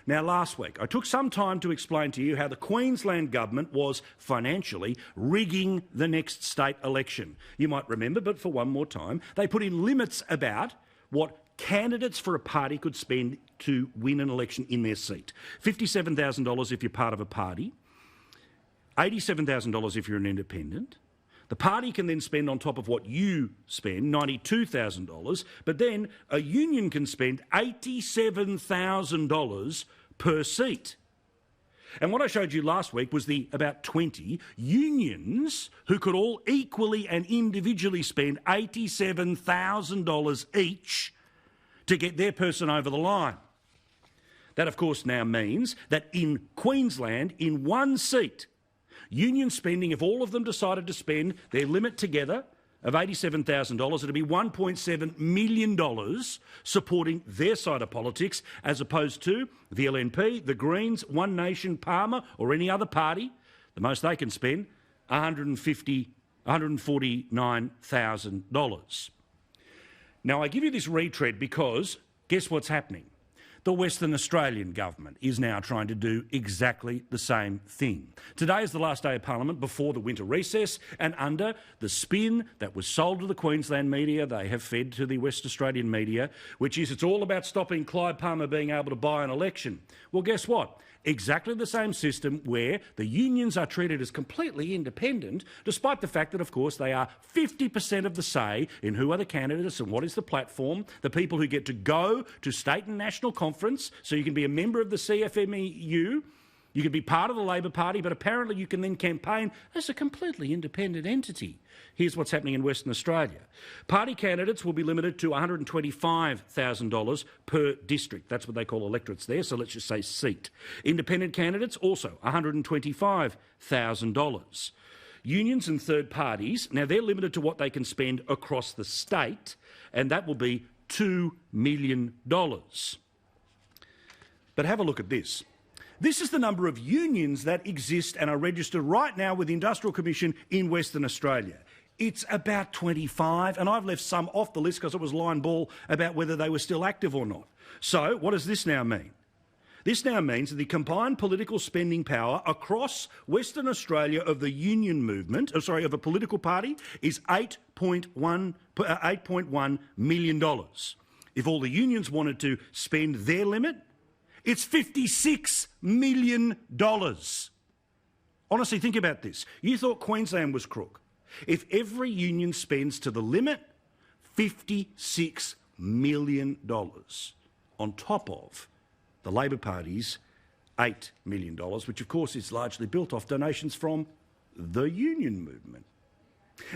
Now, last week, I took some time to explain to you how the Queensland government was financially rigging the next state election. You might remember, but for one more time, they put in limits about what candidates for a party could spend to win an election in their seat. $57,000 if you're part of a party, $87,000 if you're an independent. The party can then spend on top of what you spend, $92,000, but then a union can spend $87,000 per seat. And what I showed you last week was the about 20 unions who could all equally and individually spend $87,000 each to get their person over the line. That, of course, now means that in Queensland, in one seat, union spending, if all of them decided to spend their limit together of $87,000, it'd be $1.7 million supporting their side of politics, as opposed to the LNP, the Greens, One Nation, Palmer or any other party. The most they can spend, $149,000. Now, I give you this retread because guess what's happening? The Western Australian government is now trying to do exactly the same thing. Today is the last day of Parliament before the winter recess, and under the spin that was sold to the Queensland media, they have fed to the West Australian media, which is it's all about stopping Clive Palmer being able to buy an election. Well, guess what? Exactly the same system where the unions are treated as completely independent, despite the fact that, of course, they are 50% of the say in who are the candidates and what is the platform, the people who get to go to state and national conference, so you can be a member of the CFMEU, you can be part of the Labor Party, but apparently you can then campaign as a completely independent entity. Here's what's happening in Western Australia. Party candidates will be limited to $125,000 per district. That's what they call electorates there, so let's just say seat. Independent candidates also $125,000. Unions and third parties, now they're limited to what they can spend across the state, and that will be $2 million. But have a look at this. This is the number of unions that exist and are registered right now with the Industrial Commission in Western Australia. It's about 25, and I've left some off the list because it was line ball about whether they were still active or not. So what does this now mean? This now means that the combined political spending power across Western Australia of the union movement, of a political party, is $8.1 million. If all the unions wanted to spend their limit, it's $56 million. Honestly, think about this. You thought Queensland was crook. If every union spends to the limit, $56 million on top of the Labor Party's $8 million, which of course is largely built off donations from the union movement.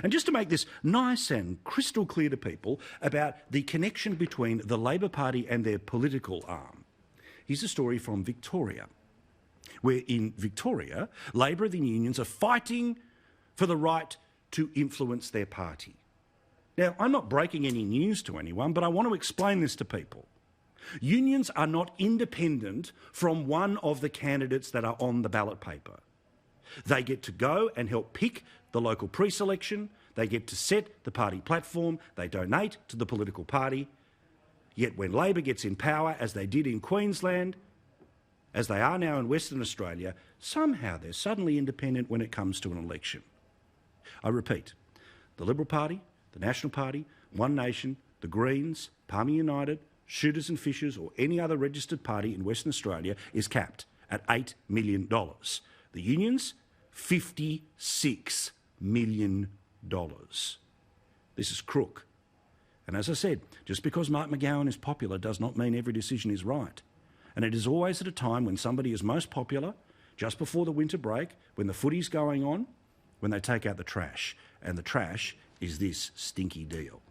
And just to make this nice and crystal clear to people about the connection between the Labor Party and their political arm, here's a story from Victoria, where in Victoria, Labor and the unions are fighting for the right to influence their party. Now, I'm not breaking any news to anyone, but I want to explain this to people. Unions are not independent from one of the candidates that are on the ballot paper. They get to go and help pick the local pre-selection, they get to set the party platform, they donate to the political party. Yet when Labor gets in power, as they did in Queensland, as they are now in Western Australia, somehow they're suddenly independent when it comes to an election. I repeat, the Liberal Party, the National Party, One Nation, the Greens, Palmer United, Shooters and Fishers or any other registered party in Western Australia is capped at $8 million. The unions, $56 million. This is crook. And as I said, just because Mark McGowan is popular does not mean every decision is right. And it is always at a time when somebody is most popular, just before the winter break, when the footy's going on, when they take out the trash. And the trash is this stinky deal.